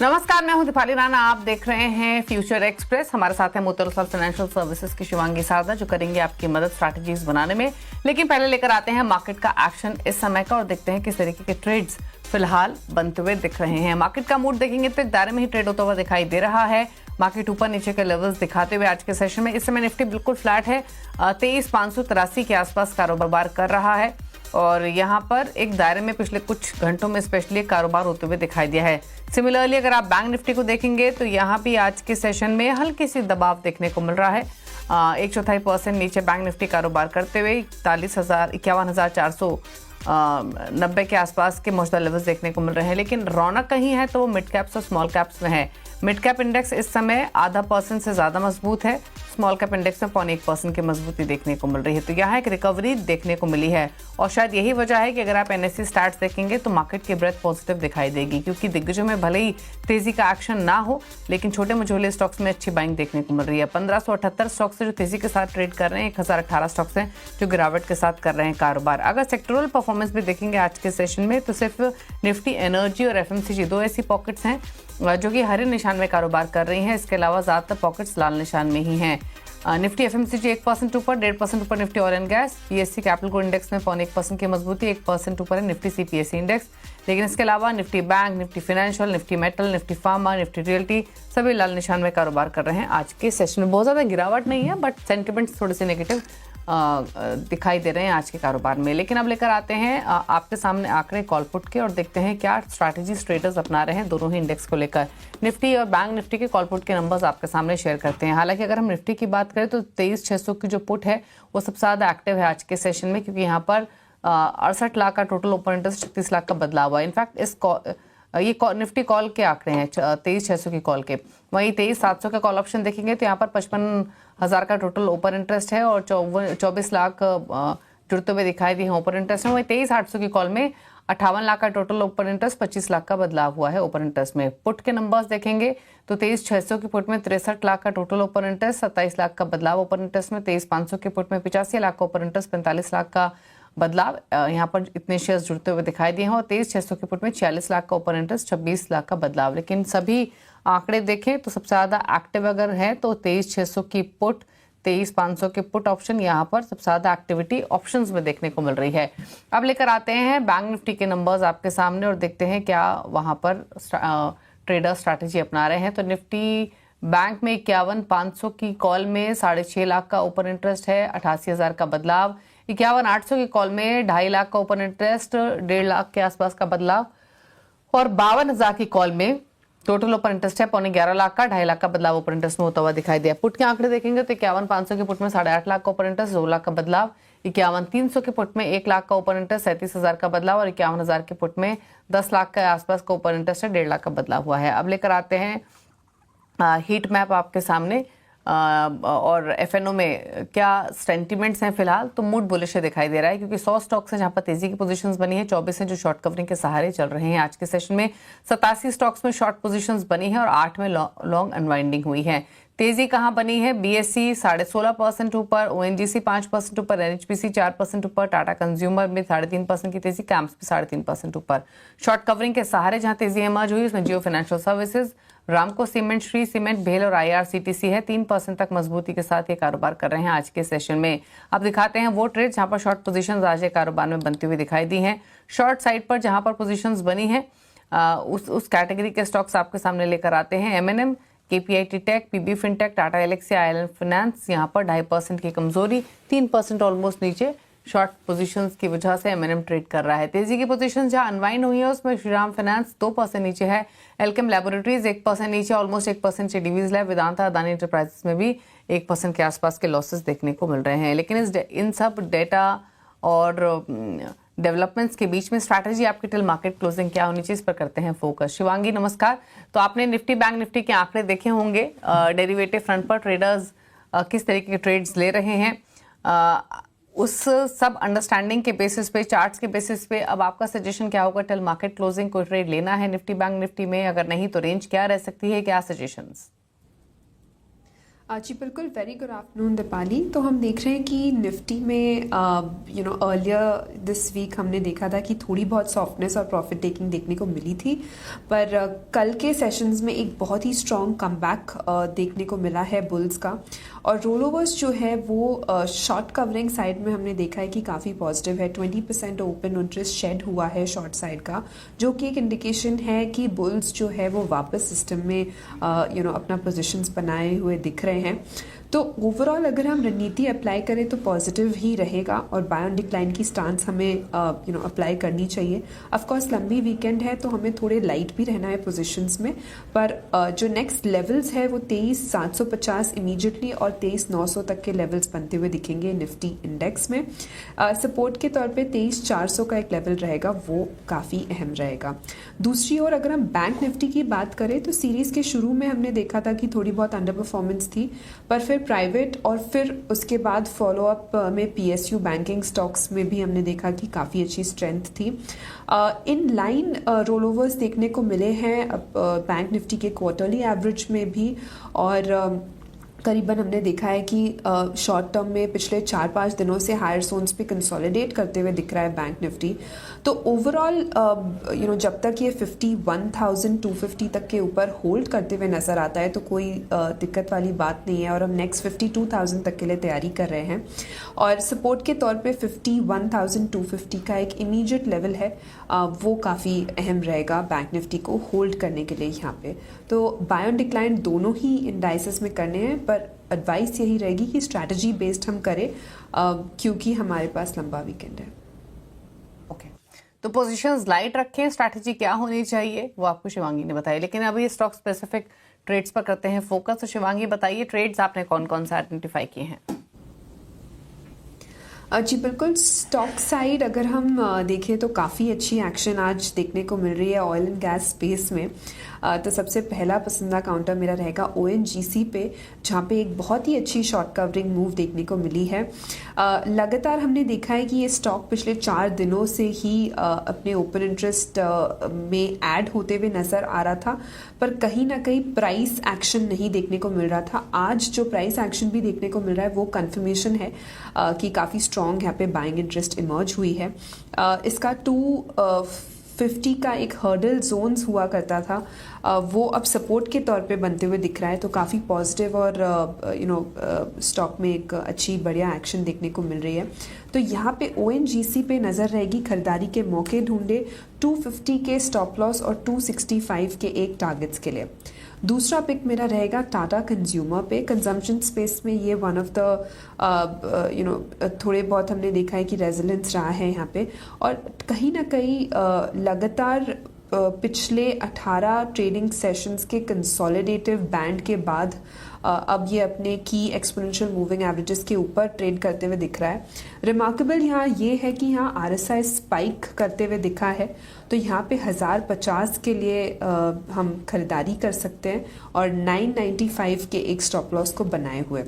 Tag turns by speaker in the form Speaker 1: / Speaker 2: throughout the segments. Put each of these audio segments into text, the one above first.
Speaker 1: नमस्कार, मैं हूं दीपाली राणा। आप देख रहे हैं फ्यूचर एक्सप्रेस। हमारे साथ है मोतीलाल ओसवाल फाइनेंशियल सर्विसेज की शिवांगी सारदा, जो करेंगे आपकी मदद स्ट्रैटेजीज बनाने में। लेकिन पहले लेकर आते हैं मार्केट का एक्शन इस समय का और देखते हैं किस तरीके के ट्रेड्स फिलहाल बनते हुए दिख रहे हैं। मार्केट का मूड देखेंगे तो एक दायरे में ही ट्रेड होता हुआ दिखाई दे रहा है। मार्केट ऊपर नीचे के लेवल्स दिखाते हुए आज के सेशन में इस समय निफ्टी बिल्कुल फ्लैट है, 23,583 के आसपास कारोबार कर रहा है और यहाँ पर एक दायरे में पिछले कुछ घंटों में स्पेशली कारोबार होते हुए दिखाई दिया है। सिमिलरली अगर आप बैंक निफ्टी को देखेंगे तो यहाँ भी आज के सेशन में हल्की सी दबाव देखने को मिल रहा है। 1/4% नीचे बैंक निफ्टी कारोबार करते हुए 51,490 के आसपास के मौजूदा लेवल्स देखने को मिल रहे हैं। लेकिन रौनक कहीं है तो वो मिड कैप्स और स्मॉल कैप्स में है। मिड कैप इंडेक्स इस समय 0.5% से ज़्यादा मजबूत है, स्मॉल कैप इंडेक्स में 0.1% की मजबूती देखने को मिल रही है। तो यहाँ एक रिकवरी देखने को मिली है और शायद यही वजह है कि अगर आप एनएससी स्टैट्स देखेंगे तो मार्केट की ब्रेथ पॉजिटिव दिखाई देगी, क्योंकि दिग्गजों में भले ही तेजी का एक्शन ना हो लेकिन छोटे मझोले स्टॉक्स में अच्छी बाइंग देखने को मिल रही है। 1578 स्टॉक्स से जो तेजी के साथ ट्रेड कर रहे हैं, 1018 स्टॉक्स हैं जो गिरावट के साथ कर रहे हैं कारोबार। अगर सेक्टरल परफॉर्मेंस भी देखेंगे आज के सेशन में तो सिर्फ निफ्टी एनर्जी और एफएमसीजी दो ऐसी पॉकेट्स हैं जो कि हरे निशान में कारोबार कर रही हैं। इसके अलावा ज्यादातर पॉकेट्स लाल निशान में ही हैं। निफ्टी एफएमसीजी 1% ऊपर, 1.5% ऊपर Nifty oil and gas. PSC capital good index में 0.1% की मजबूती, 1% ऊपर है निफ्टी सीपीएससी इंडेक्स। लेकिन इसके अलावा Nifty bank, Nifty financial, Nifty metal, Nifty pharma, Nifty realty सभी लाल निशान में कारोबार कर रहे हैं। आज के सेशन में बहुत ज़्यादा गिरावट नहीं है बट सेंटिमेंट्स थोड़े से नेगेटिव दिखाई दे रहे हैं आज के कारोबार में। लेकिन अब लेकर आते हैं आपके सामने आंकड़े कॉल पुट के और देखते हैं क्या स्ट्रैटेजीज ट्रेडर्स अपना रहे हैं दोनों ही इंडेक्स को लेकर। निफ्टी और बैंक निफ्टी के कॉल पुट के नंबर्स आपके सामने शेयर करते हैं। हालांकि अगर हम निफ्टी की बात करें तो 23,600 की जो पुट है वो सबसे ज़्यादा एक्टिव है आज के सेशन में, क्योंकि यहाँ पर 68 लाख का टोटल ओपन इंटरेस्ट, 36 लाख का बदलाव हुआ। इनफैक्ट ये निफ्टी कॉल के आंकड़े हैं 23,600 की कॉल के। वहीं 23,700 का कॉल ऑप्शन देखेंगे तो यहाँ पर 55,000 का टोटल ओपन इंटरेस्ट है और 24 लाख जुड़ते हुए दिखाई दिए हैं ओपन इंटरेस्ट में। वहीं 23,800 की कॉल में 58 लाख का टोटल ओपन इंटरेस्ट, 25 लाख का बदलाव हुआ है ओपन इंटरेस्ट में। पुट के नंबर्स देखेंगे तो 23,600 की पुट में 63 लाख का टोटल ओपन इंटरेस्ट, 27 लाख का बदलाव ओपन इंटरेस्ट में। 23,500 की पुट में 85 लाख का ओपन इंटरेस्ट, 45 लाख का बदलाव। यहाँ पर इतने शेयर्स जुड़ते हुए दिखाई दिए हैं और 23,600 की पुट में 46 लाख का ओपन इंटरेस्ट, 26 लाख का बदलाव। लेकिन सभी आंकड़े देखें तो सबसे ज़्यादा एक्टिव अगर है तो 23,600 की पुट, 23,500 के पुट ऑप्शन, यहाँ पर सबसे ज़्यादा एक्टिविटी ऑप्शंस में देखने को मिल रही है। अब लेकर आते हैं बैंक निफ्टी के नंबर्स आपके सामने और देखते हैं क्या वहाँ पर ट्रेडर स्ट्रैटेजी अपना रहे हैं। तो निफ्टी बैंक में 51,500 की कॉल में 6.5 लाख का ओपन इंटरेस्ट है, 88,000 का बदलाव। 51,800 की कॉल में 2.5 लाख का ओपन इंटरेस्ट, 1.5 लाख के आसपास का बदलाव। और 52,000 की कॉल में टोटल ओपन इंटरेस्ट है 11.25 लाख का, 2.5 लाख का बदलाव ओपन इंटरेस्ट में होता हुआ दिखाई दिया। पुट के आंकड़े देखेंगे तो 51,500 के पुट में 8.5 लाख का ओपन इंटरेस्ट, 2 लाख का बदलाव। 51,300 के पुट में 1 लाख का ओपन इंटरेस्ट, 37,000 का बदलाव। और 51,000 के पुट में 10 लाख के आसपास का ओपन इंटरेस्ट है, 1.5 लाख का बदलाव हुआ है। अब लेकर आते हैं हीट मैप आपके सामने और एफएनओ में क्या सेंटिमेंट्स हैं फिलहाल। तो मूड बुलिश दिखाई दे रहा है, क्योंकि 100 स्टॉक्स हैं जहां पर तेजी की पोजीशंस बनी है, 24 हैं जो शॉर्ट कवरिंग के सहारे चल रहे हैं। आज के सेशन में 87 स्टॉक्स में शॉर्ट पोजीशंस बनी है और 8 में लॉन्ग अनवाइंडिंग हुई है। तेजी कहां बनी है? बीएससी 16.5% ऊपर, ओएनजीसी 5% ऊपर, एनएचपीसी 4% ऊपर, टाटा कंज्यूमर में 3.5% की तेजी, कैंप्स भी 3.5% ऊपर। शॉर्ट कवरिंग के सहारे जहां तेजी इमर्ज हुई उसमें जियो फाइनेंशियल सर्विसेज, रामको सीमेंट, श्री सीमेंट, भेल और आईआरसीटीसी है। 3% तक मजबूती के साथ ये कारोबार कर रहे हैं आज के सेशन में। अब दिखाते हैं वो ट्रेड जहां पर शॉर्ट पोजीशंस आज के कारोबार में बनती हुई दिखाई दी हैं। शॉर्ट साइड पर जहां पर पोजीशंस बनी हैं उस कैटेगरी के स्टॉक्स आपके सामने लेकर आते हैं। M&M, KPIT tech, PB fintech, Tata Elxsi, ILN finance, यहाँ पर 2.5% की कमजोरी, 3% ऑलमोस्ट नीचे शॉर्ट पोजीशंस की वजह से एमएनएम ट्रेड कर रहा है। तेजी की पोजीशन जहां अनवाइंड हुई है उसमें श्रीराम फाइनेंस 2% नीचे है, एल्केम लैबोरेटरीज 1% नीचे, ऑलमोस्ट 1% से डिवीज लैब, वेदांता, अदानी एंटरप्राइजेस में भी 1% के आसपास के लॉसेस देखने को मिल रहे हैं। लेकिन इन सब डेटा और डेवलपमेंट्स के बीच में स्ट्रैटेजी आपकी टिल मार्केट क्लोजिंग क्या होनी चाहिए, इस पर करते हैं फोकस। शिवांगी नमस्कार। तो आपने निफ्टी बैंक निफ्टी के आंकड़े देखे होंगे, डेरिवेटिव फ्रंट पर ट्रेडर्स किस तरीके के ट्रेड्स ले रहे हैं, उस सब अंडरस्टैंडिंग के बेसिस पे, चार्ट्स के बेसिस पे अब आपका सजेशन क्या होगा? टिल मार्केट क्लोजिंग कोई ट्रेड लेना है निफ्टी बैंक निफ्टी में? अगर नहीं तो रेंज क्या रह सकती है, क्या सजेशंस?
Speaker 2: जी बिल्कुल, वेरी गुड आफ्टरनून दीपाली। तो हम देख रहे हैं कि निफ्टी में अर्लियर दिस वीक हमने देखा था कि थोड़ी बहुत सॉफ्टनेस और प्रॉफिट टेकिंग देखने को मिली थी, पर कल के सेशंस में एक बहुत ही स्ट्रॉन्ग कमबैक देखने को मिला है बुल्स का। और रोल ओवर्स जो है वो शॉर्ट कवरिंग साइड में हमने देखा है कि काफ़ी पॉजिटिव है। 20% ओपन इंटरेस्ट शेड हुआ है शॉर्ट साइड का, जो कि एक इंडिकेशन है कि बुल्स जो है वो वापस सिस्टम में अपना पोजीशंस बनाए हुए दिख रहे हैं। तो ओवरऑल अगर हम रणनीति अप्लाई करें तो पॉजिटिव ही रहेगा और बाय ऑन डिक्लाइन की स्टांस हमें अप्लाई करनी चाहिए। ऑफ कोर्स लंबी वीकेंड है तो हमें थोड़े लाइट भी रहना है पोजीशंस में, पर जो नेक्स्ट लेवल्स है वो 23,750 इमीडिएटली और 23,900 तक के लेवल्स बनते हुए दिखेंगे निफ्टी इंडेक्स में। सपोर्ट के तौर पे 23,400 का एक लेवल रहेगा, वो काफ़ी अहम रहेगा। दूसरी ओर अगर हम बैंक निफ्टी की बात करें तो सीरीज़ के शुरू में हमने देखा था कि थोड़ी बहुत अंडर परफॉर्मेंस थी, पर फिर प्राइवेट और फिर उसके बाद फॉलोअप में पीएसयू बैंकिंग स्टॉक्स में भी हमने देखा कि काफ़ी अच्छी स्ट्रेंथ थी। इन लाइन रोल ओवर्स देखने को मिले हैं बैंक निफ्टी के क्वार्टरली एवरेज में भी, और करीबन हमने देखा है कि शॉर्ट टर्म में पिछले 4-5 दिनों से हायर जोन्स पे कंसोलिडेट करते हुए दिख रहा है बैंक निफ्टी। तो ओवरऑल जब तक ये 51,250 तक के ऊपर होल्ड करते हुए नज़र आता है तो कोई दिक्कत वाली बात नहीं है, और हम नेक्स्ट 52,000 तक के लिए तैयारी कर रहे हैं। और सपोर्ट के तौर पे 51,250 का एक इमीडिएट लेवल है, वो काफ़ी अहम रहेगा बैंक निफ्टी को होल्ड करने के लिए यहाँ पे। तो बाय ऑन डिक्लाइन दोनों ही इंडाइसेस में करने हैं, पर एडवाइस यही रहेगी कि स्ट्रैटेजी बेस्ड हम करें, क्योंकि हमारे पास लंबा वीकेंड है।
Speaker 1: ओके, तो पोजीशंस लाइट रखें, स्ट्रैटेजी क्या होनी चाहिए वो आपको शिवांगी ने बताई। लेकिन अभी स्टॉक स्पेसिफिक ट्रेड्स पर करते हैं फोकस। तो शिवांगी बताइए, ट्रेड्स आपने कौन कौन से आइडेंटिफाई किए हैं?
Speaker 2: जी बिल्कुल, स्टॉक साइड अगर हम देखें तो काफ़ी अच्छी एक्शन आज देखने को मिल रही है ऑयल एंड गैस स्पेस में। तो सबसे पहला पसंदीदा काउंटर मेरा रहेगा ONGC पे, जहाँ पे एक बहुत ही अच्छी शॉर्ट कवरिंग मूव देखने को मिली है। लगातार हमने देखा है कि ये स्टॉक पिछले 4 दिनों से ही अपने ओपन इंटरेस्ट में ऐड होते हुए नज़र आ रहा था, पर कहीं ना कहीं प्राइस एक्शन नहीं देखने को मिल रहा था। आज जो प्राइस एक्शन भी देखने को मिल रहा है वो कंफर्मेशन है कि काफ़ी स्ट्रॉन्ग यहाँ पे बाइंग इंटरेस्ट इमर्ज हुई है। इसका 250 का एक हर्डल जोन्स हुआ करता था, वो अब सपोर्ट के तौर पे बनते हुए दिख रहा है। तो काफ़ी पॉजिटिव और स्टॉक में एक अच्छी बढ़िया एक्शन देखने को मिल रही है। तो यहाँ पे ONGC पे नज़र रहेगी, खरीदारी के मौके ढूंढे 250 के स्टॉप लॉस और 265 के एक टारगेट्स के लिए। दूसरा पिक मेरा रहेगा टाटा कंज्यूमर पे। कंजम्पशन स्पेस में ये वन ऑफ द थोड़े बहुत हमने देखा है कि रेजिलेंस रहा है यहाँ पे, और कहीं ना कहीं लगातार पिछले 18 ट्रेडिंग सेशंस के कंसोलिडेटिव बैंड के बाद अब ये अपने की एक्सपोनेंशियल मूविंग एवरेजेस के ऊपर ट्रेड करते हुए दिख रहा है। रिमार्केबल यहाँ ये है कि यहाँ RSI स्पाइक करते हुए दिखा है, तो यहाँ पे 1050 के लिए हम खरीदारी कर सकते हैं और 995 के एक स्टॉप लॉस को बनाए हुए।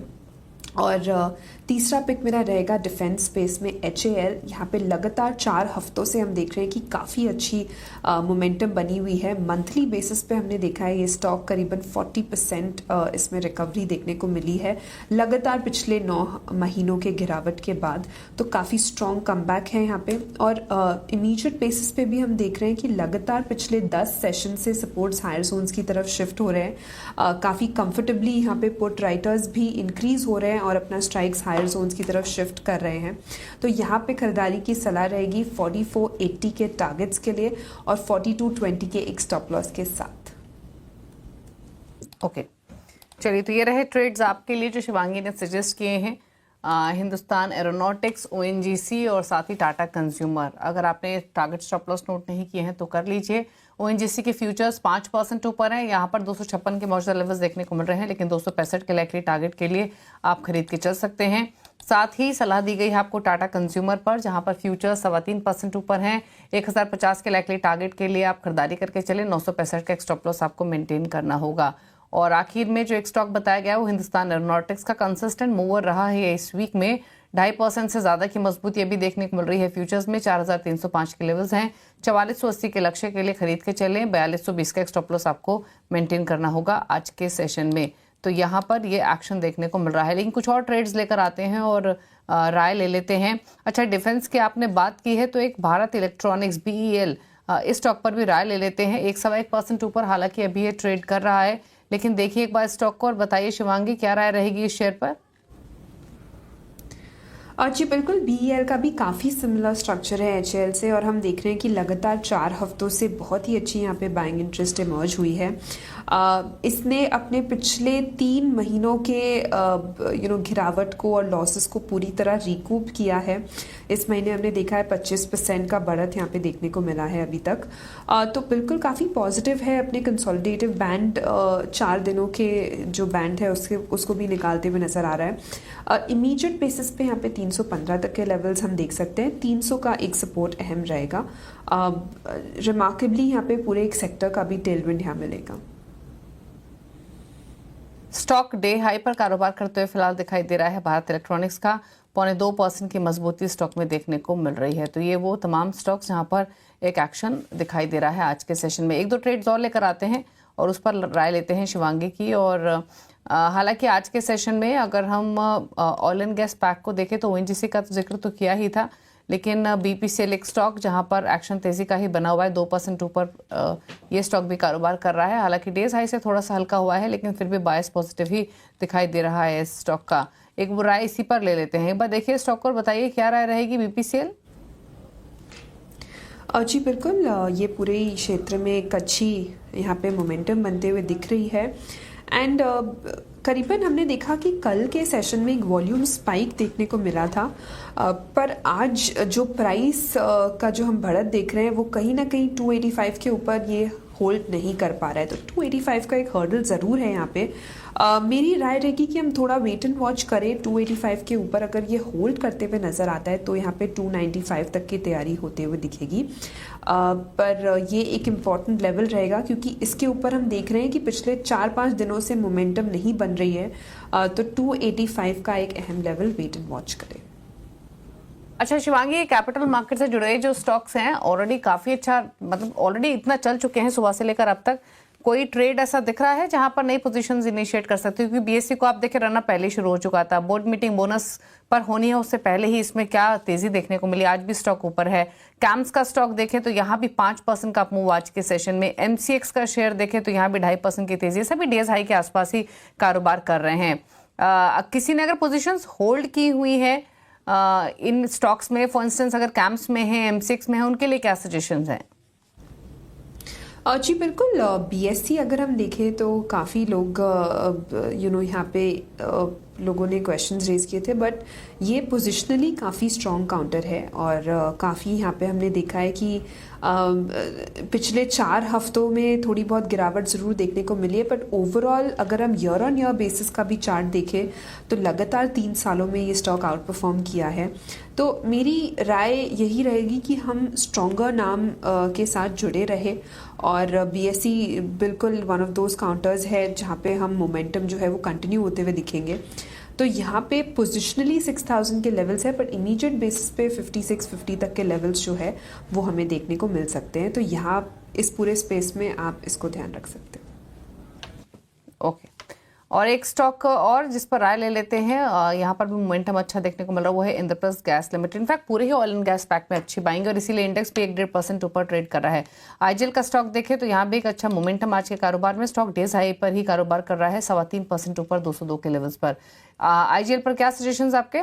Speaker 2: और तीसरा पिक मेरा रहेगा डिफेंस स्पेस में HAL। यहाँ पे लगातार 4 हफ्तों से हम देख रहे हैं कि काफ़ी अच्छी मोमेंटम बनी हुई है। मंथली बेसिस पे हमने देखा है ये स्टॉक करीबन 40% इसमें रिकवरी देखने को मिली है लगातार पिछले 9 महीनों के गिरावट के बाद। तो काफ़ी स्ट्रॉन्ग कमबैक है यहाँ पे। और इमीडिएट बेसिस पे भी हम देख रहे हैं कि लगातार पिछले 10 सेशन से सपोर्ट्स हायर जोन्स की तरफ शिफ्ट हो रहे हैं। काफ़ी कंफर्टेबली यहाँ पे पुट राइटर्स भी इंक्रीज हो रहे हैं और अपना स्ट्राइक्स हायर जोन्स की तरफ शिफ्ट कर रहे हैं। तो यहाँ पे खरीदारी की सलाह रहेगी 4480 के टारगेट्स के लिए और 4220 के एक स्टॉप लॉस के साथ।
Speaker 1: ओके, चलिए, तो ये रहे ट्रेड्स आपके लिए जो शिवांगी ने सजेस्ट किए हैं। हिंदुस्तान एरोनॉटिक्स, ONGC और साथ ही टाटा कंज्यूमर। अगर आपने टारगेट स्टॉप लॉस नोट नहीं किए हैं तो कर लीजिए। ONGC के फ्यूचर्स 5% ऊपर हैं, यहाँ पर 256 के मौजूदा लेवल्स देखने को मिल रहे हैं, लेकिन 265 के लाइकली टारगेट के लिए आप खरीद के चल सकते हैं। साथ ही सलाह दी गई है आपको टाटा कंज्यूमर पर, जहां पर फ्यूचर्स 3.25% ऊपर हैं। 1050 के लाइकली टारगेट के लिए आप खरीदारी करके चले। 965 का एक स्टॉप लॉस आपको मेंटेन करना होगा। और आखिर में जो एक स्टॉक बताया गया वो हिंदुस्तान एरोनॉटिक्स का कंसिस्टेंट मूवर रहा है इस वीक में। 2.5% से ज्यादा की मजबूती अभी देखने को मिल रही है फ्यूचर्स में। 4305 के लेवल्स हैं। 4480 के लक्ष्य के लिए खरीद के चलें। 4220 का एक स्टॉप लॉस आपको मेंटेन करना होगा आज के सेशन में। तो यहाँ पर ये एक्शन देखने को मिल रहा है। लेकिन कुछ और ट्रेड्स लेकर आते हैं और राय ले लेते हैं। अच्छा, डिफेंस की आपने बात की है तो एक भारत इलेक्ट्रॉनिक्स BEL, इस स्टॉक पर भी राय ले लेते हैं। 1.25% ऊपर हालांकि अभी ये ट्रेड कर रहा है, लेकिन देखिए एक बार स्टॉक को और बताइए शिवांगी क्या राय रहेगी इस शेयर पर।
Speaker 2: जी बिल्कुल, BEL का भी काफ़ी सिमिलर स्ट्रक्चर है HL से, और हम देख रहे हैं कि लगातार 4 हफ्तों से बहुत ही अच्छी यहाँ पे बाइंग इंटरेस्ट इमर्ज हुई है। इसने अपने पिछले 3 महीनों के गिरावट को और लॉसेस को पूरी तरह रिकूप किया है। इस महीने हमने देखा है 25% का बढ़त यहाँ पे देखने को मिला है अभी तक। तो बिल्कुल काफ़ी पॉजिटिव है। अपने कंसोलिडेटिव बैंड 4 दिनों के जो बैंड है उसको भी निकालते हुए नजर आ रहा है। इमीडिएट बेसिस पे यहाँ पे 315 तक के लेवल्स हम देख सकते हैं। 300 का एक सपोर्ट अहम रहेगा। रिमार्केबली यहाँ पे पूरे एक सेक्टर का भी टेलविंड यहाँ मिलेगा।
Speaker 1: स्टॉक डे हाई पर कारोबार करते हुए फिलहाल दिखाई दे रहा है भारत इलेक्ट्रॉनिक्स का। 0.25% की मजबूती स्टॉक में देखने को मिल रही है। तो ये वो तमाम स्टॉक्स जहां पर एक एक्शन दिखाई दे रहा है आज के सेशन में। 1-2 ट्रेड्स और लेकर आते हैं और उस पर राय लेते हैं शिवांगी की। और हालांकि आज के सेशन में अगर हम ऑयल एंड गैस पैक को देखें तो ONGC का तो जिक्र तो किया ही था, लेकिन BPCL एक स्टॉक जहां पर एक्शन तेजी का ही बना हुआ है। 2% ऊपर ये स्टॉक भी कारोबार कर रहा है। हालांकि डेज हाई से थोड़ा सा हल्का हुआ है, लेकिन फिर भी बायस पॉजिटिव ही दिखाई दे रहा है इस स्टॉक का। एक राय इसी पर ले लेते हैं। एक बार देखिए स्टॉक को और बताइए क्या राय रहेगी BPCL।
Speaker 2: जी बिल्कुल, ये पूरे क्षेत्र में एक अच्छी यहाँ पे मोमेंटम बनते हुए दिख रही है। एंड करीबन हमने देखा कि कल के सेशन में एक वॉल्यूम स्पाइक देखने को मिला था, पर आज जो प्राइस का जो हम बढ़त देख रहे हैं वो कहीं ना कहीं 285 के ऊपर ये होल्ड नहीं कर पा रहा है। तो 285 का एक हर्डल ज़रूर है यहाँ पे। मेरी राय रहेगी कि हम थोड़ा वेट एंड वॉच करें। 285 के ऊपर अगर ये होल्ड करते हुए नज़र आता है तो यहाँ पे 295 तक की तैयारी होते हुए दिखेगी। पर ये एक इम्पॉर्टेंट लेवल रहेगा क्योंकि इसके ऊपर हम देख रहे हैं कि पिछले 4-5 दिनों से मोमेंटम नहीं बन रही है। तो 285 का एक अहम लेवल वेट एंड वॉच करें।
Speaker 1: अच्छा शिवांगी, कैपिटल मार्केट से जुड़े जो स्टॉक्स हैं ऑलरेडी काफी अच्छा, मतलब ऑलरेडी इतना चल चुके हैं सुबह से लेकर अब तक, कोई ट्रेड ऐसा दिख रहा है जहां पर नई पोजीशंस इनिशिएट कर सकते हो? क्योंकि BSE को आप देखें रन अप पहले शुरू हो चुका था, बोर्ड मीटिंग बोनस पर होनी है उससे पहले ही इसमें क्या तेजी देखने को मिली। आज भी स्टॉक ऊपर है। कैम्स का स्टॉक देखें तो यहाँ भी 5% का मूव आज के सेशन में। MCX का शेयर देखें तो यहाँ भी 2.5% की तेजी, सभी डेज हाई के आसपास ही कारोबार कर रहे हैं। किसी ने अगर पोजिशंस होल्ड की हुई है इन स्टॉक्स में, फॉर इंस्टेंस अगर कैम्प्स में है, MCX में है, उनके लिए क्या सजेशंस हैं?
Speaker 2: जी बिल्कुल, BSE अगर हम देखें तो काफ़ी लोग यहाँ पे लोगों ने क्वेश्चंस रेज किए थे, बट ये पोजिशनली काफ़ी स्ट्रॉन्ग काउंटर है। और काफ़ी यहाँ पे हमने देखा है कि पिछले 4 हफ्तों में थोड़ी बहुत गिरावट ज़रूर देखने को मिली है, बट ओवरऑल अगर हम ईयर ऑन ईयर बेसिस का भी चार्ट देखें तो लगातार 3 सालों में ये स्टॉक आउट परफॉर्म किया है। तो मेरी राय यही रहेगी कि हम स्ट्रॉन्गर नाम के साथ जुड़े रहे। और BSE बिल्कुल वन ऑफ दोज काउंटर्स है जहाँ पे हम मोमेंटम जो है वो कंटिन्यू होते हुए दिखेंगे। तो यहाँ पे पोजिशनली 6000 के लेवल्स है, पर इमीडिएट बेसिस पे 56-50 तक के लेवल्स जो है वो हमें देखने को मिल सकते हैं। तो यहाँ इस पूरे स्पेस में आप इसको ध्यान रख सकते हैं।
Speaker 1: ओके, और एक स्टॉक और जिस पर राय ले लेते हैं, यहाँ पर भी मोमेंटम अच्छा देखने को मिल रहा है, वो है इंद्रप्रस्थ गैस लिमिटेड। इनफैक्ट पूरे ही ऑयल एंड गैस पैक में अच्छी बाइंग, और इसीलिए इंडेक्स भी 1.5% ऊपर ट्रेड कर रहा है। IGL का स्टॉक देखें तो यहाँ भी एक अच्छा मोमेंटम आज के कारोबार में, स्टॉक डेज हाई पर ही कारोबार कर रहा है, 3.25% ऊपर 202 के लेवल्स पर। IGL पर क्या सजेशंस आपके?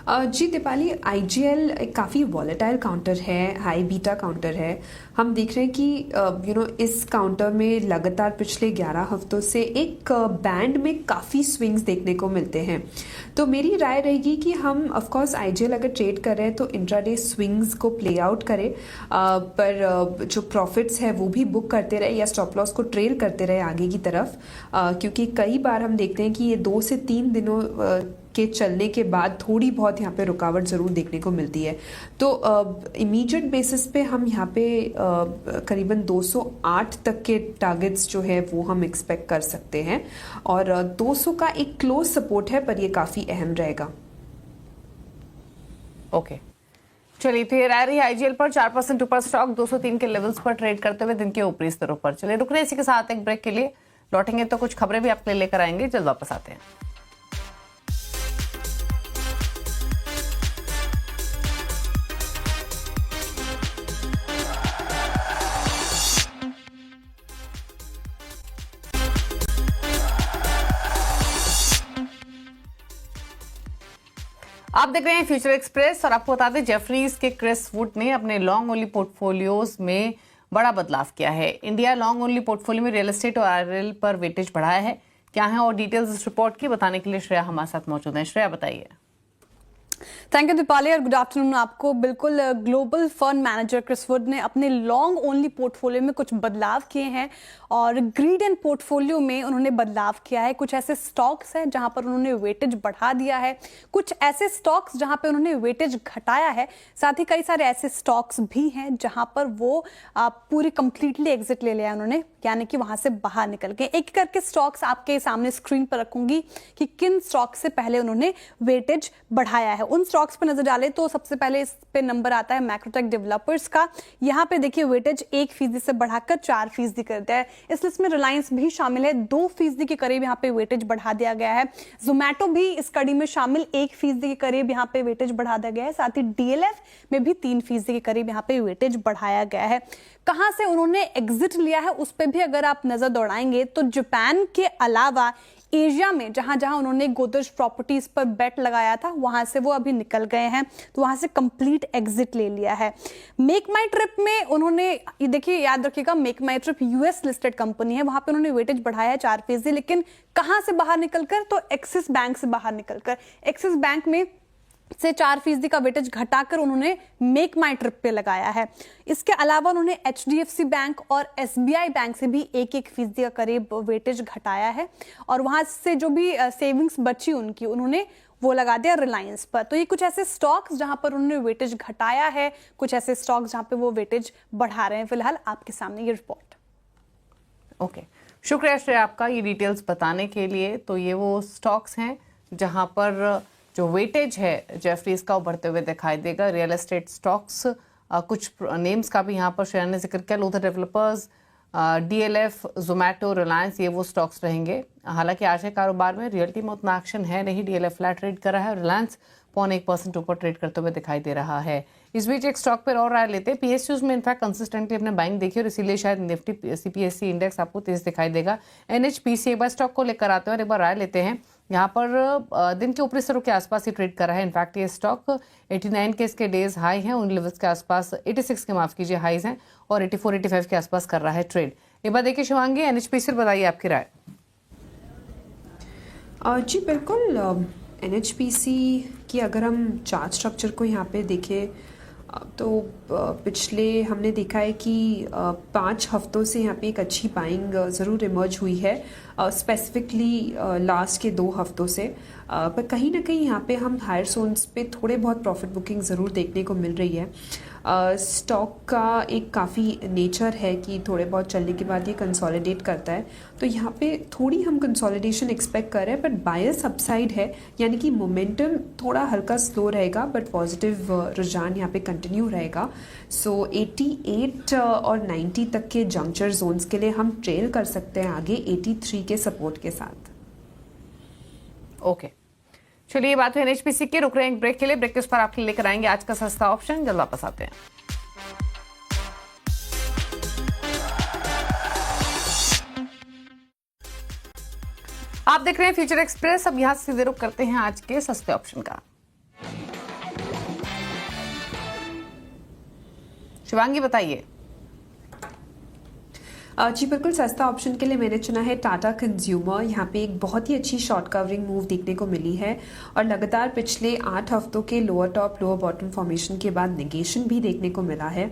Speaker 2: जी दीपाली, IGL एक काफ़ी वॉलेटाइल काउंटर है, हाई बीटा काउंटर है। हम देख रहे हैं कि इस काउंटर में लगातार पिछले 11 हफ्तों से एक बैंड में काफ़ी स्विंग्स देखने को मिलते हैं। तो मेरी राय रहेगी कि हम ऑफकोर्स IGL अगर ट्रेड कर रहे हैं तो इंट्राडे स्विंग्स को प्ले आउट करें, पर जो प्रॉफिट्स है वो भी बुक करते रहे या स्टॉप लॉस को ट्रेल करते रहे आगे की तरफ, क्योंकि कई बार हम देखते हैं कि ये 2 से 3 दिनों के चलने के बाद थोड़ी बहुत यहाँ पे रुकावट ज़रूर देखने को मिलती है। तो इमीडिएट बेसिस पे हम यहाँ पे करीबन 208 तक के टारगेट्स जो है वो हम एक्सपेक्ट कर सकते हैं, और 200 का एक क्लोज सपोर्ट है, पर ये काफ़ी अहम रहेगा।
Speaker 1: ओके, चलिए तो ये राय रही IGL पर। 4% ऊपर स्टॉक 203 के लेवल्स पर ट्रेड करते हुए दिन के ऊपरी स्तरों पर। चलिए रुक रहे इसी के साथ एक ब्रेक के लिए। लौटेंगे तो कुछ खबरें भी आपके लिए लेकर आएंगे, जल्द वापस आते हैं। आप देख रहे हैं फ्यूचर एक्सप्रेस और आपको बता दें जेफरीज के क्रिस वुड ने अपने लॉन्ग ओनली पोर्टफोलियोज में बड़ा बदलाव किया है। इंडिया लॉन्ग ओनली पोर्टफोलियो में रियल एस्टेट और आरएल पर वेटेज बढ़ाया है। क्या है और डिटेल्स इस रिपोर्ट की बताने के लिए श्रेया हमारे साथ मौजूद है। श्रेया बताइए।
Speaker 3: थैंक यू दीपाली और गुड आफ्टरनून आपको। बिल्कुल, global fund manager Chris Wood ने अपने लॉन्ग ओनली पोर्टफोलियो में कुछ बदलाव किए हैं और ग्रीड एंड पोर्टफोलियो में उन्होंने बदलाव किया है। कुछ ऐसे स्टॉक्स हैं जहां पर उन्होंने वेटेज बढ़ा दिया है, कुछ ऐसे स्टॉक्स जहां पर उन्होंने वेटेज घटाया है, साथ ही कई सारे ऐसे स्टॉक्स भी हैं जहां पर वो पूरी कंप्लीटली एग्जिट ले लिया उन्होंने, यानी कि वहां से बाहर निकल गए। एक करके स्टॉक्स आपके सामने स्क्रीन पर रखूंगी कि किन स्टॉक्स से पहले उन्होंने वेटेज बढ़ाया है। उन स्टॉक्स पर नजर डालें तो सबसे पहले इस पे नंबर आता है मैक्रोटेक डेवलपर्स का। यहाँ पे देखिए वेटेज 1% से बढ़ाकर 4% कर दिया है। इस लिस्ट में रिलायंस भी शामिल है, 2% के करीब यहाँ पे वेटेज बढ़ा दिया गया है। जोमैटो भी इस कड़ी में शामिल, 1% के करीब यहाँ पे वेटेज बढ़ा दिया गया है। साथ ही डीएलएफ में भी 3% के करीब यहाँ पे वेटेज बढ़ाया गया है। कहां से उन्होंने एग्जिट लिया है उस पर भी अगर आप नजर दौड़ाएंगे तो जापान के अलावा एशिया में जहां जहां उन्होंने गोदरेज प्रॉपर्टीज पर बेट लगाया था वहां से वो अभी निकल गए हैं, तो वहां से कंप्लीट एग्जिट ले लिया है। मेक माई ट्रिप में उन्होंने, ये देखिए याद रखिएगा, मेक माई ट्रिप यूएस लिस्टेड कंपनी है, वहां पे उन्होंने वेटेज बढ़ाया है 4%, लेकिन कहां से बाहर निकलकर, तो एक्सिस बैंक से बाहर निकलकर। एक्सिस बैंक में से 4% का वेटेज घटाकर उन्होंने मेक माई ट्रिप पे लगाया है। इसके अलावा उन्होंने एचडीएफसी बैंक और एसबीआई बैंक से भी 1% का करीब वेटेज घटाया है और वहां से जो भी सेविंग्स बची उनकी उन्होंने वो लगा दिया रिलायंस पर। तो ये कुछ ऐसे स्टॉक्स जहां पर उन्होंने वेटेज घटाया है, कुछ ऐसे स्टॉक्स जहां पे वो वेटेज बढ़ा रहे हैं। फिलहाल आपके सामने ये रिपोर्ट।
Speaker 1: ओके, शुक्रिया श्रेया आपका ये डिटेल्स बताने के लिए। तो ये वो स्टॉक्स हैं जहां पर जो वेटेज है जेफरीज का वो बढ़ते हुए दिखाई देगा। रियल एस्टेट स्टॉक्स, कुछ नेम्स का भी यहाँ पर श्रेया ने जिक्र किया, Lothar developers, DLF, Zomato, Reliance, ये वो स्टॉक्स रहेंगे। हालांकि आज के कारोबार में रियल्टी में उतना एक्शन है नहीं, डीएलएफ फ्लैट ट्रेड कर रहा है, रिलायंस 0.1% ऊपर ट्रेड करते हुए दिखाई दे रहा है। इस बीच एक स्टॉक पर और राय लेते हैं। पीएसयूज में इनफैक्ट कंसिस्टेंटली अपने बाइंग देखी और इसीलिए शायद निफ्टी सीपीएससी इंडेक्स आपको तेज दिखाई देगा। एनएचपीसी, एक बार स्टॉक को लेकर आते हैं और एक बार राय लेते हैं। यहाँ पर दिन के ऊपरी स्तरों के आसपास ही ट्रेड कर रहा है। इनफैक्ट ये स्टॉक 89 के इसके डेज हाई हैं, उन लेवल्स के आसपास 86 के माफ कीजिए हाईज हैं और 84-85 के आसपास कर रहा है ट्रेड। एक बार देखिए शिवांगी, एनएचपीसी बताइए आपकी राय।
Speaker 2: जी बिल्कुल, एनएचपीसी की अगर हम चार्ट स्ट्रक्चर को यहाँ पे देखें तो पिछले हमने देखा है कि 5 हफ्तों से यहाँ पे एक अच्छी बाइंग ज़रूर इमर्ज हुई है, स्पेसिफिकली लास्ट के 2 हफ्तों से। पर कहीं ना कहीं यहाँ पे हम हायर जोन्स पे थोड़े बहुत प्रॉफिट बुकिंग ज़रूर देखने को मिल रही है। स्टॉक का एक काफ़ी नेचर है कि थोड़े बहुत चलने के बाद ये कंसोलिडेट करता है, तो यहाँ पे थोड़ी हम कंसोलिडेशन एक्सपेक्ट कर रहे हैं, बट बायस अपसाइड है, यानी कि मोमेंटम थोड़ा हल्का स्लो रहेगा बट पॉजिटिव रुझान यहाँ पे कंटिन्यू रहेगा। सो 88 और 90 तक के जंक्चर जोन्स के लिए हम ट्रेल कर सकते हैं आगे 83 के सपोर्ट के साथ।
Speaker 1: ओके, चलिए ये बात है एनएचपीसी के। रुक रहे हैं एक ब्रेक के लिए, ब्रेक के उस पर आपके लिए लेकर आएंगे आज का सस्ता ऑप्शन, जल्द वापस आते हैं। आप देख रहे हैं फ्यूचर एक्सप्रेस। अब यहां से सीधे रुक करते हैं आज के सस्ते ऑप्शन का। शिवांगी बताइए।
Speaker 2: जी बिल्कुल, सस्ता ऑप्शन के लिए मैंने चुना है टाटा कंज्यूमर। यहाँ पे एक बहुत ही अच्छी शॉर्ट कवरिंग मूव देखने को मिली है और लगातार पिछले 8 हफ्तों के lower top lower bottom formation के बाद नेगेशन भी देखने को मिला है।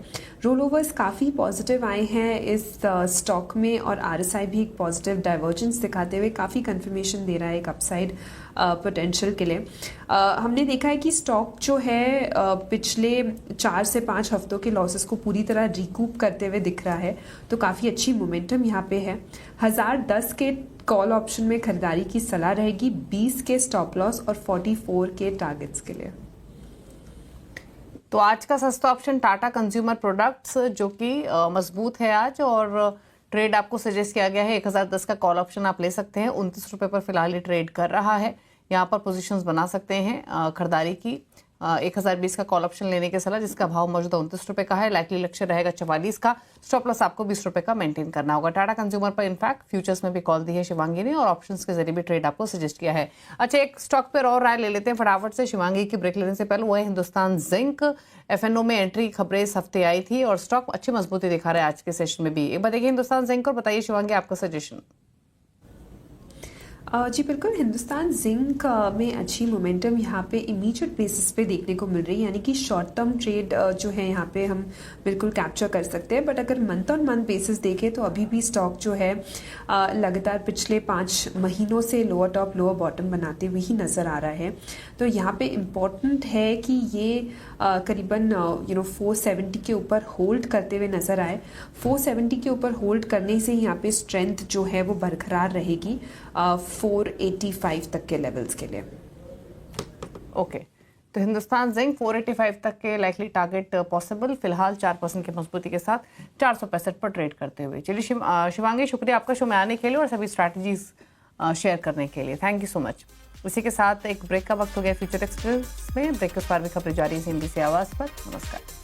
Speaker 2: रोल ओवर्स काफ़ी पॉजिटिव आए हैं इस स्टॉक में और आरएसआई भी एक पॉजिटिव डाइवर्जेंस दिखाते हुए काफ़ी कंफर्मेशन दे रहा है एक अपसाइड पोटेंशियल के लिए। हमने देखा है कि स्टॉक जो है पिछले 4 से 5 हफ्तों के लॉसेस को पूरी तरह रिकूप करते हुए दिख रहा है, तो काफ़ी अच्छी मोमेंटम यहाँ पे है। 1010 के कॉल ऑप्शन में खरीदारी की सलाह रहेगी, 20 के स्टॉप लॉस और 44 के टारगेट्स के लिए।
Speaker 1: तो आज का सस्ता ऑप्शन टाटा कंज्यूमर प्रोडक्ट्स जो कि मजबूत है आज और ट्रेड आपको सजेस्ट किया गया है 1010 का कॉल ऑप्शन आप ले सकते हैं। 29 रुपए पर फिलहाल ये ट्रेड कर रहा है। यहाँ पर पोजीशंस बना सकते हैं खरीदारी की। 1020 का कॉल ऑप्शन लेने की सलाह, जिसका भाव मौजूदा 29 रुपए का है। लाइकली लक्ष्य रहेगा 44 का। स्टॉप लॉस आपको 20 रुपए का मेंटेन करना होगा। टाटा कंज्यूमर पर इनफैक्ट फ्यूचर्स में भी कॉल दी है शिवांगी ने और ऑप्शंस के जरिए भी ट्रेड आपको सजेस्ट किया है। अच्छा, एक स्टॉक पर और राय ले लेते हैं फटाफट से शिवांगी की ब्रेक लेने से पहले। वो है हिंदुस्तान जिंक। एफएनओ में एंट्री खबरें इस हफ्ते आई थी और स्टॉक अच्छी मजबूती दिखा रहा है आज के सेशन में भी। एक बार देखिए हिंदुस्तान जिंक और बताइए शिवांगी आपका सजेशन।
Speaker 2: जी बिल्कुल, हिंदुस्तान जिंक में अच्छी मोमेंटम यहाँ पे इमीडिएट बेसिस पे देखने को मिल रही है, यानी कि शॉर्ट टर्म ट्रेड जो है यहाँ पे हम बिल्कुल कैप्चर कर सकते हैं। बट अगर मंथ ऑन मंथ बेसिस देखें तो अभी भी स्टॉक जो है लगातार पिछले 5 महीनों से लोअर टॉप लोअर बॉटम बनाते हुए ही नज़र आ रहा है। तो यहाँ पे इम्पॉर्टेंट है कि ये करीबन 470 के ऊपर होल्ड करते हुए नज़र आए। 470 के ऊपर होल्ड करने से यहाँ पे स्ट्रेंथ जो है वो बरकरार रहेगी 485 तक के लेवल्स के लिए।
Speaker 1: ओके, तो हिंदुस्तान जिंक 485 तक के लाइकली टारगेट पॉसिबल, फिलहाल 4% की मजबूती के साथ 465 पर ट्रेड करते हुए। चलिए शिवांगी, शुक्रिया आपका शो में आने के लिए और सभी स्ट्रैटेजीज शेयर करने के लिए। Thank you so much. इसी के साथ एक ब्रेक का वक्त हो गया फ्यूचर एक्सप्रेस में। ब्रेक के उस पार भी खबरें जारी है CNBC आवाज़ पर। नमस्कार।